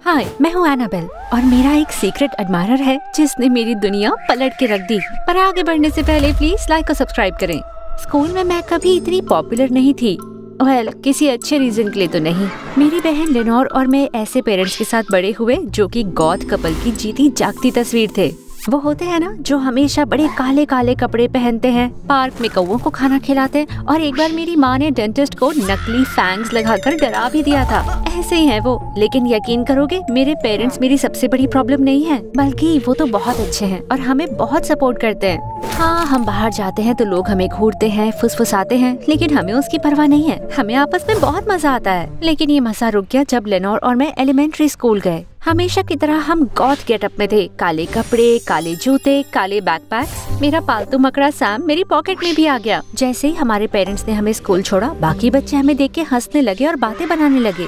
हाय, मैं हूँ एनाबेल और मेरा एक सीक्रेट एडमायरर है जिसने मेरी दुनिया पलट के रख दी। पर आगे बढ़ने से पहले प्लीज लाइक और सब्सक्राइब करें। स्कूल में मैं कभी इतनी पॉपुलर नहीं थी। किसी अच्छे रीजन के लिए तो नहीं। मेरी बहन लेनोर और मैं ऐसे पेरेंट्स के साथ बड़े हुए जो कि गॉथ कपल की जीती जागती तस्वीर थे। वो होते हैं ना जो हमेशा बड़े काले काले कपड़े पहनते हैं, पार्क में कौवों को खाना खिलाते हैं, और एक बार मेरी माँ ने डेंटिस्ट को नकली फैंग्स लगाकर डरा भी दिया था। ऐसे ही है वो। लेकिन यकीन करोगे, मेरे पेरेंट्स मेरी सबसे बड़ी प्रॉब्लम नहीं है, बल्कि वो तो बहुत अच्छे हैं और हमें बहुत सपोर्ट करते हैं। हाँ, हम बाहर जाते हैं तो लोग हमें घूरते हैं, फुसफुसाते हैं, लेकिन हमें उसकी परवाह नहीं है। हमें आपस में बहुत मजा आता है। लेकिन ये मजा रुक गया जब लेनोर और मैं एलिमेंट्री स्कूल गए। हमेशा की तरह हम गॉथ गेटअप में थे। काले कपड़े, काले जूते, काले बैकपैक्स। मेरा पालतू मकड़ा सैम मेरी पॉकेट में भी आ गया। जैसे ही हमारे पेरेंट्स ने हमें स्कूल छोड़ा, बाकी बच्चे हमें देख के हंसने लगे और बातें बनाने लगे।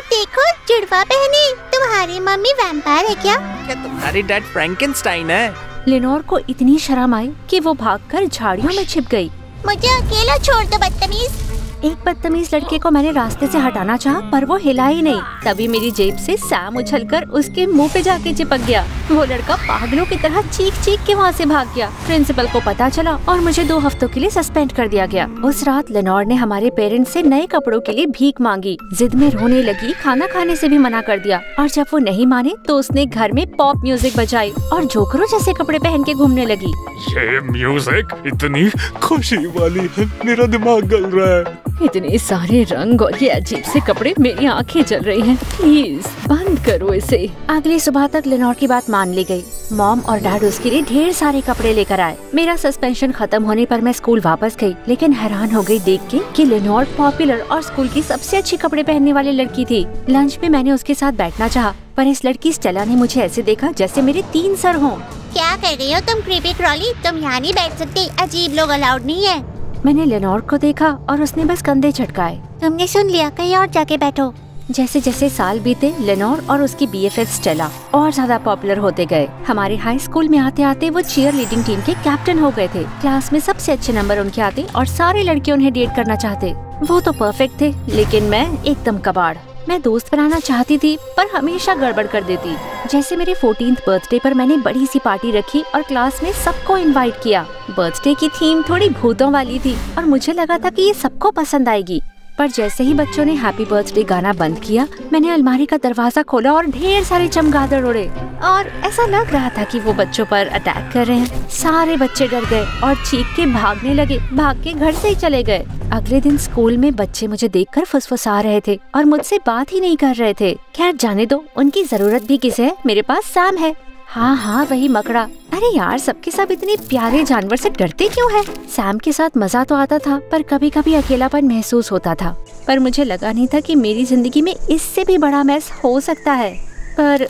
देखो जुड़वा बहनी, तुम्हारी मम्मी वैम्पायर है क्या? क्या तुम्हारी डैड फ्रैंकेनस्टाइन है? लेनोर को इतनी शर्म आई कि वो भागकर झाड़ियों में छिप गई। मुझे अकेला छोड़ दो बदतमीज। एक बदतमीज लड़के को मैंने रास्ते से हटाना चाहा, पर वो हिला ही नहीं। तभी मेरी जेब से सैम उछलकर उसके मुंह पे जाके चिपक गया। वो लड़का पागलों की तरह चीख चीख के वहाँ से भाग गया। प्रिंसिपल को पता चला और मुझे 2 हफ्तों के लिए सस्पेंड कर दिया गया। उस रात लेनोर ने हमारे पेरेंट्स से नए कपड़ों के लिए भीख मांगी, जिद में रोने लगी, खाना खाने से भी मना कर दिया। और जब वो नहीं माने तो उसने घर में पॉप म्यूजिक बजाई और जोकरों जैसे कपड़े पहन के घूमने लगी। ये म्यूजिक इतनी खुशी वाली है, मेरा दिमाग गल रहा है। इतने सारे रंग और ये अजीब से कपड़े, मेरी आंखें जल रही हैं। प्लीज बंद करो इसे। अगली सुबह तक लेनोर की बात मान ली गई। मॉम और डैड उसके लिए ढेर सारे कपड़े लेकर आए। मेरा सस्पेंशन खत्म होने पर मैं स्कूल वापस गई, लेकिन हैरान हो गई देख के कि लेनोर पॉपुलर और स्कूल की सबसे अच्छी कपड़े पहनने वाली लड़की थी। लंच में मैंने उसके साथ बैठना चाहा, पर इस लड़की स्टेला ने मुझे ऐसे देखा जैसे मेरे 3 सर हों। क्या कर रही हो तुम क्रीपी क्रॉली? तुम यहाँ नहीं बैठ सकती, अजीब लोग अलाउड नहीं है। मैंने लेनोर को देखा और उसने बस कंधे झटकाए। तुमने सुन लिया, कहीं और जाके बैठो। जैसे जैसे साल बीते, लेनोर और उसकी BFF स्टेला और ज्यादा पॉपुलर होते गए। हमारे हाई स्कूल में आते आते वो चीयर लीडिंग टीम के कैप्टन हो गए थे। क्लास में सबसे अच्छे नंबर उनके आते और सारे लड़के उन्हें डेट करना चाहते। वो तो परफेक्ट थे, लेकिन मैं एकदम कबाड़। मैं दोस्त बनाना चाहती थी पर हमेशा गड़बड़ कर देती। जैसे मेरे 14th बर्थडे पर मैंने बड़ी सी पार्टी रखी और क्लास में सबको इनवाइट किया। बर्थडे की थीम थोड़ी भूतों वाली थी और मुझे लगा था कि ये सबको पसंद आएगी। पर जैसे ही बच्चों ने हैप्पी बर्थडे गाना बंद किया, मैंने अलमारी का दरवाजा खोला और ढेर सारे चमगादड़ उड़े और ऐसा लग रहा था कि वो बच्चों पर अटैक कर रहे हैं। सारे बच्चे डर गए और चीख के भागने लगे, भाग के घर से ही चले गए। अगले दिन स्कूल में बच्चे मुझे देखकर फुसफुसा रहे थे और मुझसे बात ही नहीं कर रहे थे। खैर जाने दो, उनकी जरूरत भी किसे है, मेरे पास सैम है। हाँ, वही मकड़ा। अरे यार, सबके सब इतने प्यारे जानवर से डरते क्यों हैं? सैम के साथ मजा तो आता था, पर कभी कभी अकेलापन महसूस होता था। पर मुझे लगा नहीं था कि मेरी जिंदगी में इससे भी बड़ा मैस हो सकता है। पर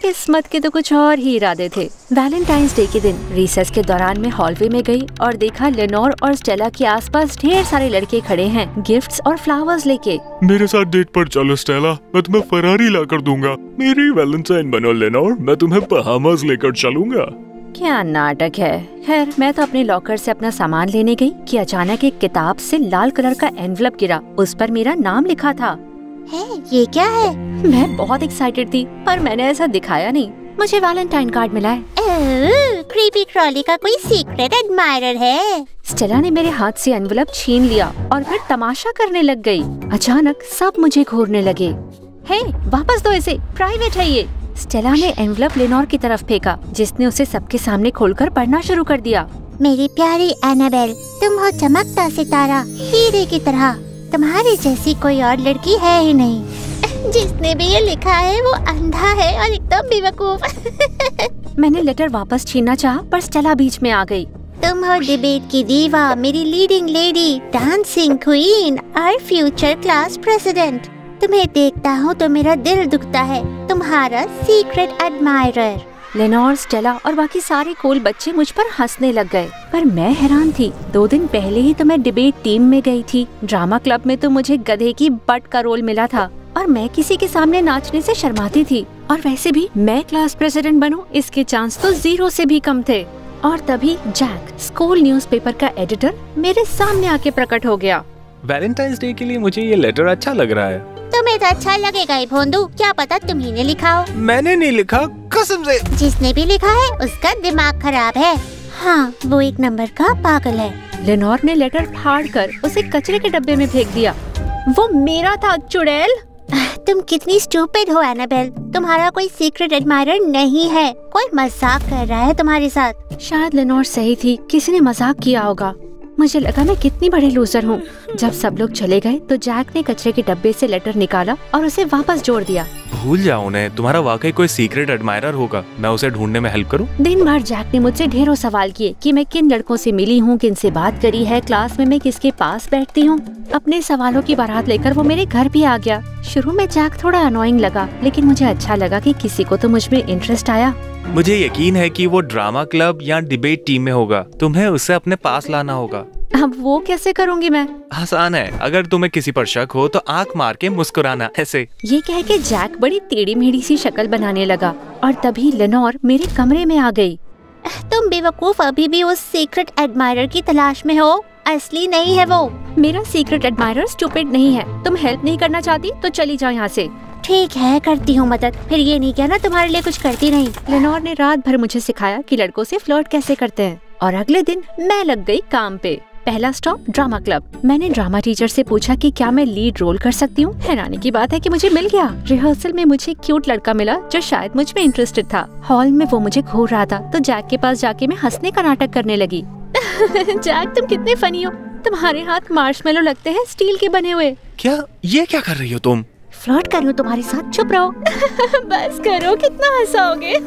किस्मत के तो कुछ और ही इरादे थे। वैलेंटाइंस डे के दिन रिसेस के दौरान मैं हॉलवे में गई और देखा लेनोर और स्टेला के आसपास ढेर सारे लड़के खड़े हैं, गिफ्ट्स और फ्लावर्स लेके। मेरे साथ डेट पर चलो स्टेला, मैं तुम्हें फरारी ला कर दूंगा। मेरी वैलेंटाइन बनो लेनोर, मैं तुम्हें बहामास लेकर चलूंगा। क्या नाटक है। खैर, मैं तो अपने लॉकर से अपना सामान लेने गई कि अचानक एक किताब से लाल कलर का एनवलप गिरा। उस पर मेरा नाम लिखा था। है, ये क्या है? मैं बहुत एक्साइटेड थी, पर मैंने ऐसा दिखाया नहीं। मुझे वैलेंटाइन कार्ड मिला है। क्रीपी क्रॉली का कोई सीक्रेट एडमायरर है। स्टेला ने मेरे हाथ से एनवलप छीन लिया और फिर तमाशा करने लग गई। अचानक सब मुझे घूरने लगे। हे, वापस दो इसे, प्राइवेट है ये। स्टेला ने एनवलप लेनोर की तरफ फेंका, जिसने उसे सबके सामने खोलकर पढ़ना शुरू कर दिया। मेरी प्यारी एनाबेल, तुम हो चमकता सितारा, हीरे की तरह। तुम्हारी जैसी कोई और लड़की है ही नहीं। जिसने भी ये लिखा है वो अंधा है और एकदम बेवकूफ। मैंने लेटर वापस छीनना चाहा, पर स्टेला बीच में आ गई। तुम हो डिबेट की दीवा, मेरी लीडिंग लेडी, डांसिंग क्वीन और फ्यूचर क्लास प्रेसिडेंट। तुम्हें देखता हूँ तो मेरा दिल दुखता है। तुम्हारा सीक्रेट एडमायरर। लेनोर, स्टेला और बाकी सारे कूल बच्चे मुझ पर हंसने लग गए, पर मैं हैरान थी। 2 दिन पहले ही तो मैं डिबेट टीम में गई थी। ड्रामा क्लब में तो मुझे गधे की बट का रोल मिला था और मैं किसी के सामने नाचने से शर्माती थी। और वैसे भी मैं क्लास प्रेसिडेंट बनूं, इसके चांस तो 0 से भी कम थे। और तभी जैक, स्कूल न्यूज़पेपर का एडिटर, मेरे सामने आके प्रकट हो गया। वैलेंटाइंस डे के लिए मुझे ये लेटर अच्छा लग रहा है। तुम्हें तो अच्छा लगेगा ही भोंदू, क्या पता तुम्ही ने लिखा हो। मैंने नहीं लिखा, कसम से। जिसने भी लिखा है उसका दिमाग खराब है। हाँ, वो एक नंबर का पागल है। लेनोर ने लेटर फाड़कर उसे कचरे के डब्बे में फेंक दिया। वो मेरा था चुड़ैल। तुम कितनी स्टूपिड हो एनाबेल, तुम्हारा कोई सीक्रेट एडमायरर नहीं है, कोई मजाक कर रहा है तुम्हारे साथ। शायद लेनोर सही थी, किसी ने मजाक किया होगा। मुझे लगा मैं कितनी बड़ी लूजर हूँ। जब सब लोग चले गए तो जैक ने कचरे के डब्बे से लेटर निकाला और उसे वापस जोड़ दिया। भूल जाओ उन्हें, तुम्हारा वाकई कोई सीक्रेट एडमायरर होगा। मैं उसे ढूंढने में हेल्प करूं? दिन भर जैक ने मुझसे ढेरों सवाल किए कि मैं किन लड़कों से मिली हूँ, किन से बात करी है, क्लास में मैं किसके पास बैठती हूँ। अपने सवालों की बारात लेकर वो मेरे घर भी आ गया। शुरू में जैक थोड़ा अनोइंग लगा, लेकिन मुझे अच्छा लगा कि किसी को तो मुझ में इंटरेस्ट आया। मुझे यकीन है कि वो ड्रामा क्लब या डिबेट टीम में होगा। तुम्हें उसे अपने पास लाना होगा। अब वो कैसे करूँगी मैं? आसान है, अगर तुम्हें किसी पर शक हो तो आंख मार के मुस्कुराना, ऐसे। ये कह के जैक बड़ी टेढ़ी मेढ़ी सी शक्ल बनाने लगा और तभी लेनोर मेरे कमरे में आ गई। तुम बेवकूफ अभी भी उस सीक्रेट एडमायरर की तलाश में हो, असली नहीं है वो। मेरा सीक्रेट एडमायरर स्टूपिड नहीं है। तुम हेल्प नहीं करना चाहती तो चली जाओ यहाँ से। ठीक है, करती हूँ मदद, फिर ये नहीं कहना तुम्हारे लिए कुछ करती नहीं। लेनोर ने रात भर मुझे सिखाया कि लड़कों से फ्लर्ट कैसे करते हैं और अगले दिन मैं लग गई काम पे। पहला स्टॉप ड्रामा क्लब। मैंने ड्रामा टीचर से पूछा कि क्या मैं लीड रोल कर सकती हूँ। हैरानी की बात है कि मुझे मिल गया। रिहर्सल में मुझे क्यूट लड़का मिला जो शायद मुझ में इंटरेस्टेड था। हॉल में वो मुझे घूर रहा था तो जैक के पास जाके मैं हंसने का नाटक करने लगी। जैक, तुम कितने फनी हो। तुम्हारे हाथ मार्शमेलो लगते हैं, स्टील के बने हुए। क्या ये क्या कर रही हो तुम? फ्लर्ट कर रही हूँ तुम्हारे साथ, चुप रहो। बस करो, कितना हंसाओगे।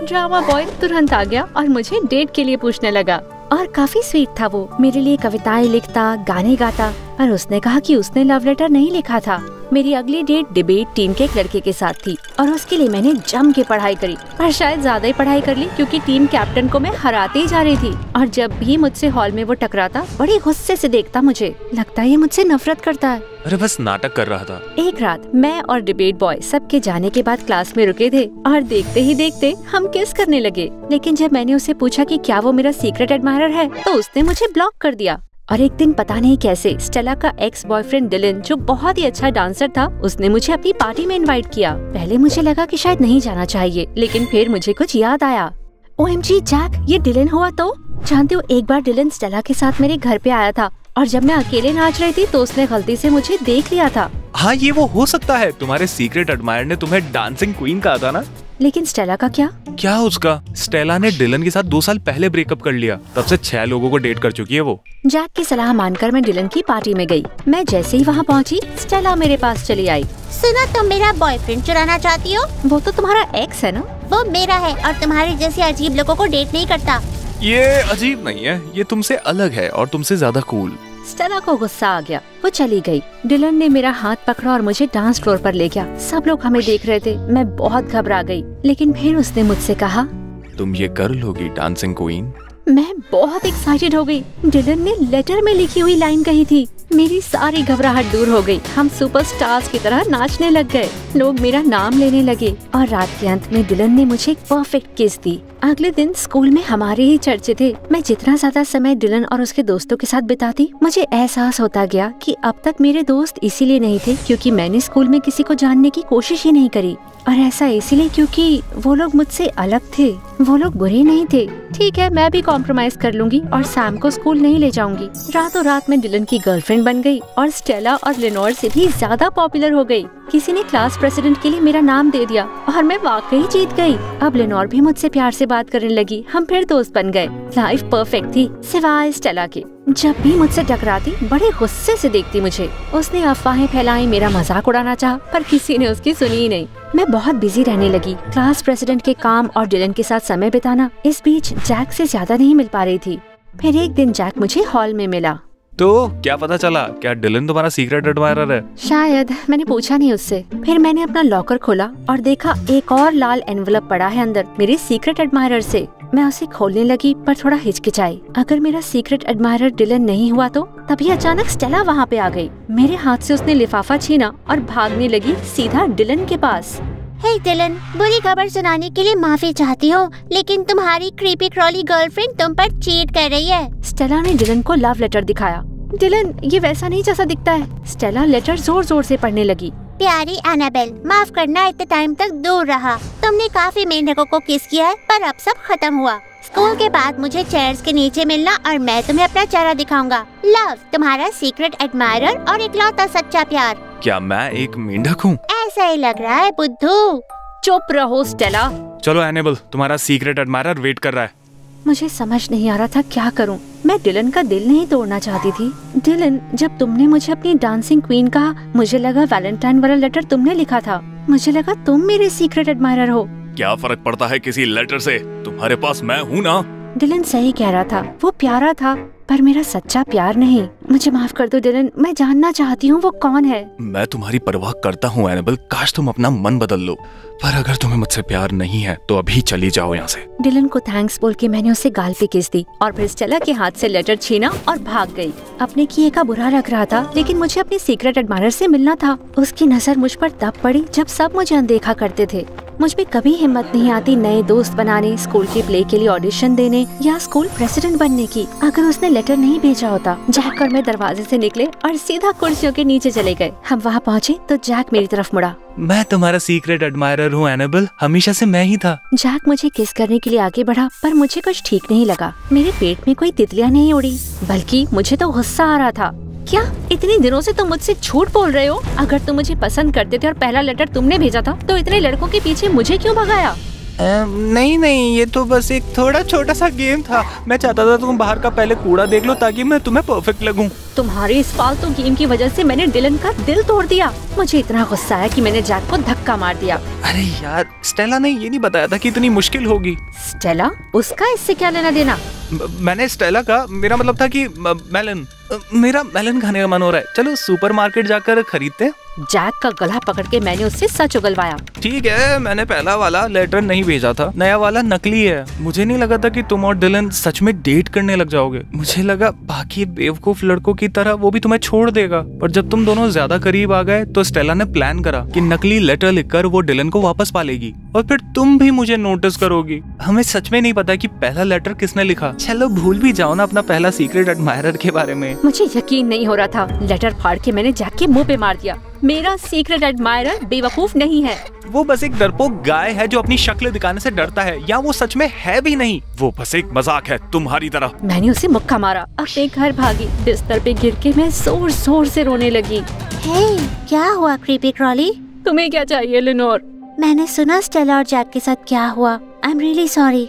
ड्रामा बॉय तुरंत आ गया और मुझे डेट के लिए पूछने लगा और काफी स्वीट था वो। मेरे लिए कविताएं लिखता, गाने गाता, पर उसने कहा कि उसने लव लेटर नहीं लिखा था। मेरी अगली डेट डिबेट टीम के एक लड़के के साथ थी और उसके लिए मैंने जम के पढ़ाई करी, पर शायद ज्यादा ही पढ़ाई कर ली क्योंकि टीम कैप्टन को मैं हराते ही जा रही थी। और जब भी मुझसे हॉल में वो टकराता बड़े गुस्से से देखता मुझे। लगता है ये मुझसे नफरत करता है। अरे बस नाटक कर रहा था। एक रात मैं और डिबेट बॉय सबके जाने के बाद क्लास में रुके थे और देखते ही देखते हम किस करने लगे। लेकिन जब मैंने उससे पूछा कि क्या वो मेरा सीक्रेट एडमायरर है तो उसने मुझे ब्लॉक कर दिया। और एक दिन पता नहीं कैसे स्टेला का एक्स बॉयफ्रेंड डिलन, जो बहुत ही अच्छा डांसर था, उसने मुझे अपनी पार्टी में इनवाइट किया। पहले मुझे लगा कि शायद नहीं जाना चाहिए, लेकिन फिर मुझे कुछ याद आया। OMG जैक, ये डिलन हुआ तो? जानते हो, एक बार डिलन स्टेला के साथ मेरे घर पे आया था और जब मैं अकेले नाच रही थी तो उसने गलती से मुझे देख लिया था। हाँ, ये वो हो सकता है। तुम्हारे सीक्रेट एडमायर ने तुम्हें डांसिंग क्वीन कहा था ना? लेकिन स्टेला का क्या? क्या उसका? स्टेला ने डिलन के साथ 2 साल पहले ब्रेकअप कर लिया। तब से 6 लोगों को डेट कर चुकी है वो। जैक की सलाह मानकर मैं डिलन की पार्टी में गई। मैं जैसे ही वहाँ पहुँची, स्टेला मेरे पास चली आई। सुना, तुम मेरा बॉयफ्रेंड चुराना चाहती हो? वो तो तुम्हारा एक्स है ना? वो मेरा है और तुम्हारे जैसे अजीब लोगों को डेट नहीं करता। ये अजीब नहीं है, ये तुमसे अलग है और तुमसे ज्यादा कूल। स्टेला को गुस्सा आ गया, वो चली गई। डिलन ने मेरा हाथ पकड़ा और मुझे डांस फ्लोर पर ले गया। सब लोग हमें देख रहे थे। मैं बहुत घबरा गई, लेकिन फिर उसने मुझसे कहा, तुम ये कर लोगी डांसिंग क्वीन? मैं बहुत एक्साइटेड हो गई। डिलन ने लेटर में लिखी हुई लाइन कही थी। मेरी सारी घबराहट दूर हो गई। हम सुपरस्टार्स की तरह नाचने लग गए। लोग मेरा नाम लेने लगे और रात के अंत में डिलन ने मुझे एक परफेक्ट किस दी। अगले दिन स्कूल में हमारे ही चर्चे थे। मैं जितना ज्यादा समय डिलन और उसके दोस्तों के साथ बिताती, मुझे एहसास होता गया कि अब तक मेरे दोस्त इसीलिए नहीं थे क्योंकि मैंने स्कूल में किसी को जानने की कोशिश ही नहीं करी, और ऐसा इसीलिए क्योंकि वो लोग मुझसे अलग थे। वो लोग बुरे नहीं थे। ठीक है, मैं भी कॉम्प्रोमाइज कर लूंगी और सैम को स्कूल नहीं ले जाऊंगी। रातों रात में डिलन की गर्लफ्रेंड बन गई और स्टेला और लेनोर से भी ज्यादा पॉपुलर हो गई। किसी ने क्लास प्रेसिडेंट के लिए मेरा नाम दे दिया और मैं वाकई जीत गई। अब लेनोर भी मुझसे प्यार से बात करने लगी। हम फिर दोस्त बन गए। लाइफ परफेक्ट थी सिवाय स्टेला के। जब भी मुझसे टकराती बड़े गुस्से से देखती मुझे। उसने अफवाहें फैलाई, मेरा मजाक उड़ाना चाहा, पर किसी ने उसकी सुनी ही नहीं। मैं बहुत बिजी रहने लगी। क्लास प्रेसिडेंट के काम और डिलन के साथ समय बिताना। इस बीच जैक से ज्यादा नहीं मिल पा रही थी। फिर एक दिन जैक मुझे हॉल में मिला। तो क्या पता चला? क्या डिलन तुम्हारा सीक्रेट एडमायरर है? शायद, मैंने पूछा नहीं उससे। फिर मैंने अपना लॉकर खोला और देखा एक और लाल एनवलप पड़ा है अंदर मेरे सीक्रेट एडमायरर से। मैं उसे खोलने लगी पर थोड़ा हिचकिचाई। अगर मेरा सीक्रेट एडमायरर डिलन नहीं हुआ तो? तभी अचानक स्टेला वहाँ पे आ गई। मेरे हाथ से उसने लिफाफा छीना और भागने लगी सीधा डिलन के पास। हे डिलन, बुरी खबर सुनाने के लिए माफी चाहती हूँ, लेकिन तुम्हारी क्रीपी क्रॉली गर्लफ्रेंड तुम पर चीट कर रही है। स्टेला ने डिलन को लव लेटर दिखाया डिलन, ये वैसा नहीं जैसा दिखता है। स्टेला लेटर जोर जोर से पढ़ने लगी। प्यारी एनाबेल, माफ करना इतने टाइम तक दूर रहा। तुमने काफी मेंढकों को किस किया है, पर अब सब खत्म हुआ। स्कूल के बाद मुझे चेयर्स के नीचे मिलना और मैं तुम्हें अपना चेहरा दिखाऊंगा। लव, तुम्हारा सीक्रेट एडमायरर और इकलौता सच्चा प्यार। क्या मैं एक मेंढक हूँ? ऐसा ही लग रहा है बुद्धू। चुप रहो स्टेला। चलो एनेबल, तुम्हारा सीक्रेट एडमायरर वेट कर रहा है। मुझे समझ नहीं आ रहा था क्या करूं। मैं डिलन का दिल नहीं तोड़ना चाहती थी। डिलन, जब तुमने मुझे अपनी डांसिंग क्वीन कहा, मुझे लगा वैलेंटाइन वाला लेटर तुमने लिखा था। मुझे लगा तुम मेरे सीक्रेट एडमायरर हो। क्या फर्क पड़ता है किसी लेटर से? तुम्हारे पास मैं हूँ ना। डिलन सही कह रहा था, वो प्यारा था पर मेरा सच्चा प्यार नहीं। मुझे माफ कर दो डिलन, मैं जानना चाहती हूँ वो कौन है। मैं तुम्हारी परवाह करता हूँ एनेबल, काश तुम अपना मन बदल लो, पर अगर तुम्हें मुझसे प्यार नहीं है तो अभी चली जाओ यहाँ से। डिलन को थैंक्स बोल के मैंने उसे गाल पे किस दी और फिर स्टेला के हाथ से लेटर छीना और भाग गई। अपने किए का बुरा लग रहा था, लेकिन मुझे अपने सीक्रेट एडमायरर से मिलना था। उसकी नजर मुझ पर तब पड़ी जब सब मुझे अनदेखा करते थे। मुझ में कभी हिम्मत नहीं आती नए दोस्त बनाने, स्कूल के प्ले के लिए ऑडिशन देने या स्कूल प्रेसिडेंट बनने की। अगर उसने लेटर नहीं भेजा होता, जैक और मैं दरवाजे से निकले और सीधा कुर्सियों के नीचे चले गए। हम वहाँ पहुँचे तो जैक मेरी तरफ मुड़ा। मैं तुम्हारा सीक्रेट एडमायरर हूँ एनेबल, हमेशा से मैं ही था। जैक मुझे किस करने के लिए आगे बढ़ा, पर मुझे कुछ ठीक नहीं लगा। मेरे पेट में कोई तितलियाँ नहीं उड़ी, बल्कि मुझे तो गुस्सा आ रहा था। क्या इतने दिनों से तुम मुझसे झूठ बोल रहे हो? अगर तुम मुझे पसंद करते थे और पहला लेटर तुमने भेजा था, तो इतने लड़कों के पीछे मुझे क्यों भगाया? नहीं, ये तो बस एक थोड़ा छोटा सा गेम था। मैं चाहता था तुम बाहर का पहले कूड़ा देख लो ताकि मैं तुम्हें परफेक्ट लगूं। तुम्हारे इस फालतू गेम की वजह से मैंने डिलन का दिल तोड़ दिया। मुझे इतना गुस्सा आया कि मैंने जैक को धक्का मार दिया। अरे यार, स्टेला ने ये नहीं बताया था कि इतनी मुश्किल होगी। स्टेला? उसका इससे क्या लेना देना? मैंने स्टेला का, मेरा मतलब था कि मेलन, मेरा मेलन खाने का मन हो रहा है, चलो सुपरमार्केट जाकर खरीदते। जैक का गला पकड़ के मैंने उससे सच उगलवाया। ठीक है, मैंने पहला वाला लेटर नहीं भेजा था, नया वाला नकली है। मुझे नहीं लगा था कि तुम और डिलन सच में डेट करने लग जाओगे। मुझे लगा बाकी बेवकूफ लड़कों की तरह वो भी तुम्हें छोड़ देगा, पर जब तुम दोनों ज्यादा करीब आ गए तो स्टेला ने प्लान करा कि नकली लेटर लिखकर वो डिलन को वापस पालेगी और फिर तुम भी मुझे नोटिस करोगी। हमें सच में नहीं पता कि पहला लेटर किसने लिखा। चलो भूल भी जाओ ना अपना पहला सीक्रेट एडमायरर के बारे में। मुझे यकीन नहीं हो रहा था। लेटर फाड़ के मैंने जैक के मुंह पे मार दिया। मेरा सीक्रेट एडमायरर बेवकूफ नहीं है। वो बस एक डरपोक गाय है जो अपनी शक्ल दिखाने से डरता है, या वो सच में है भी नहीं। वो बस एक मजाक है तुम्हारी तरह। मैंने उसे मुक्का मारा, अपने घर भागी। बिस्तर पे गिर के मैं जोर जोर से रोने लगी। हे, क्या हुआ क्रीपी क्रॉली? तुम्हें क्या चाहिए लेनोर? मैंने सुना स्टेला और जैक के साथ क्या हुआ। I am really sorry.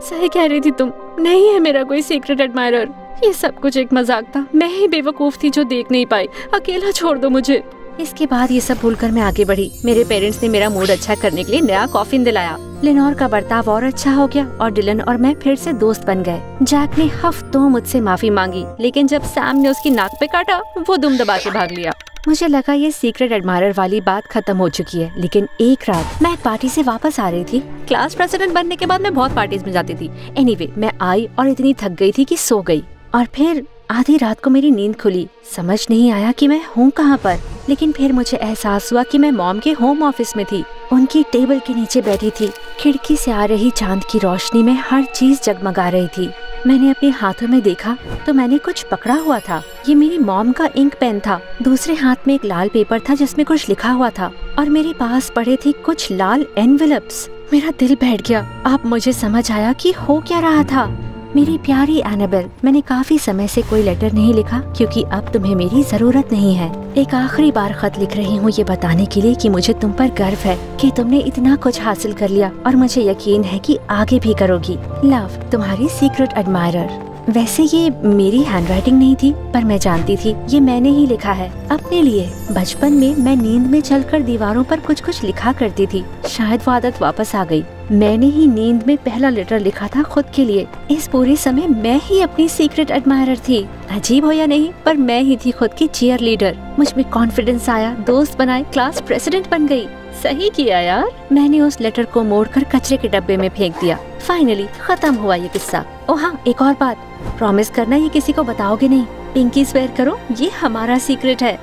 सही कह रही थी तुम, नहीं है मेरा कोई सीक्रेट एडमायरर। ये सब कुछ एक मजाक था। मैं ही बेवकूफ थी जो देख नहीं पाई। अकेला छोड़ दो मुझे। इसके बाद ये सब भूलकर मैं आगे बढ़ी। मेरे पेरेंट्स ने मेरा मूड अच्छा करने के लिए नया कॉफिन दिलाया। लेनोर का बर्ताव और अच्छा हो गया और डिलन और मैं फिर से दोस्त बन गए। जैक ने हफ्तों मुझसे माफी मांगी, लेकिन जब सैम ने उसकी नाक पे काटा, वो दुम दबा के भाग लिया। मुझे लगा ये सीक्रेट एडमायरर वाली बात खत्म हो चुकी है, लेकिन एक रात मैं एक पार्टी से वापस आ रही थी। क्लास प्रेसिडेंट बनने के बाद मैं बहुत पार्टीज में जाती थी। एनीवे, मैं आई और इतनी थक गई थी कि सो गई, और फिर आधी रात को मेरी नींद खुली। समझ नहीं आया कि मैं हूँ कहाँ पर, लेकिन फिर मुझे एहसास हुआ कि मैं मॉम के होम ऑफिस में थी। उनकी टेबल के नीचे बैठी थी। खिड़की से आ रही चांद की रोशनी में हर चीज जगमगा रही थी। मैंने अपने हाथों में देखा तो मैंने कुछ पकड़ा हुआ था। ये मेरी मॉम का इंक पेन था। दूसरे हाथ में एक लाल पेपर था जिसमें कुछ लिखा हुआ था, और मेरे पास पड़े थे कुछ लाल एनवेलप्स। मेरा दिल बैठ गया। अब मुझे समझ आया कि हो क्या रहा था। मेरी प्यारी एनाबेल, मैंने काफी समय से कोई लेटर नहीं लिखा क्योंकि अब तुम्हें मेरी जरूरत नहीं है। एक आखिरी बार खत लिख रही हूँ ये बताने के लिए कि मुझे तुम पर गर्व है कि तुमने इतना कुछ हासिल कर लिया, और मुझे यकीन है कि आगे भी करोगी। लव, तुम्हारी सीक्रेट एडमायरर। वैसे ये मेरी हैंडराइटिंग नहीं थी, पर मैं जानती थी ये मैंने ही लिखा है अपने लिए। बचपन में मैं नींद में चलकर दीवारों पर कुछ कुछ लिखा करती थी। शायद वो आदत वापस आ गई। मैंने ही नींद में पहला लेटर लिखा था खुद के लिए। इस पूरे समय मैं ही अपनी सीक्रेट एडमायरर थी। अजीब हो या नहीं, पर मैं ही थी खुद की चीयर लीडर। मुझ में कॉन्फिडेंस आया, दोस्त बनाए, क्लास प्रेसिडेंट बन गई। सही किया यार। मैंने उस लेटर को मोड़कर कचरे के डब्बे में फेंक दिया। फाइनली खत्म हुआ ये किस्सा। ओह हाँ, एक और बात, प्रॉमिस करना ये किसी को बताओगे नहीं। पिंकी स्वेयर करो, ये हमारा सीक्रेट है।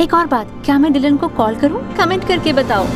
एक और बात, क्या मैं डिलन को कॉल करूं? कमेंट करके बताओ।